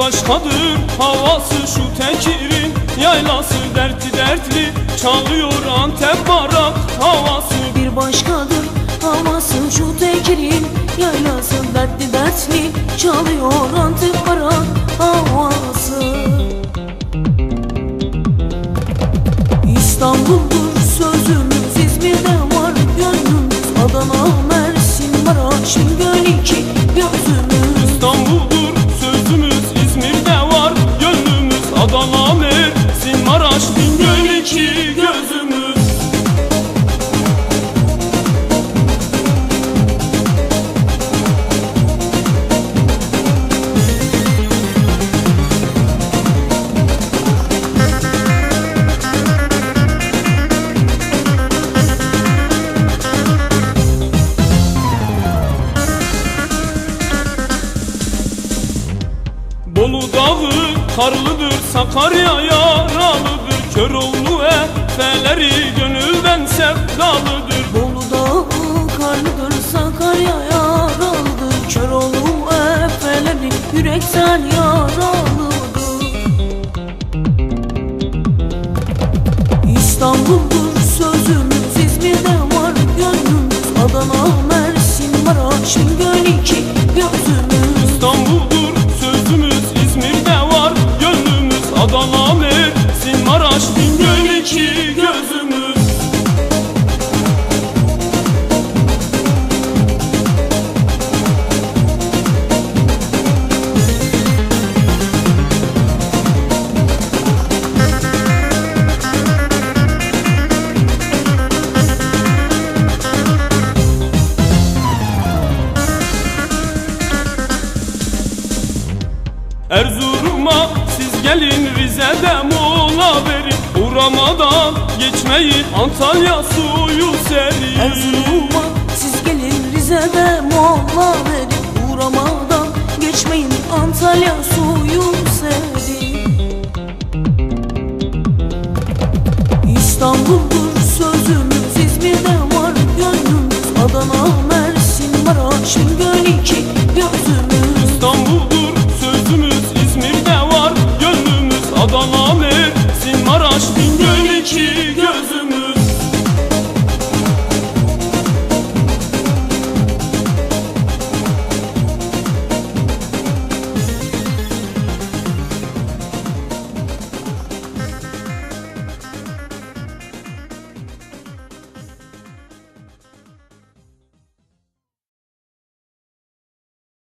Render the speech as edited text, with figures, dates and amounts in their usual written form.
başkadır havası şu Tekir'in, yaylası dertli dertli çalıyor Antep barak havası. Bir başkadır havası şu Tekir'in, yaylası dertli dertli çalıyor Antep barak havası. İstanbul'dur sözümüz, İzmir'de var gönlümüz, Adana, Mersin, Maraş, Bingöl iki gözümüz. İstanbul'dur sözümüz, İzmir'de var gönlümüz, Adana, Mersin, Maraş, Bingöl iki gözümüz. Bolu dağı karlıdır, Sakarya yaralıdır, Köroğlu efeleri gönülden sevdalıdır. Bolu dağı karlıdır, Sakarya yaralıdır, Köroğlu efeleri yürekten yaralıdır. İstanbul'dur sözümüz, İzmir'de var gönlümüz, Adana, Mersin, Maraş, Bingöl iki gözümüz. İstanbul'dur sözümüz, İzmir'de var gönlümüz, Adana, Mersin, Maraş, Bingöl iki gözümüz. Erzurum'a siz gelin, Rize'de mola verin, uğramadan geçmeyin, Antalya suyu serin. Erzurum'a siz gelin, Rize'de mola verin, uğramadan geçmeyin, Antalya suyu serin.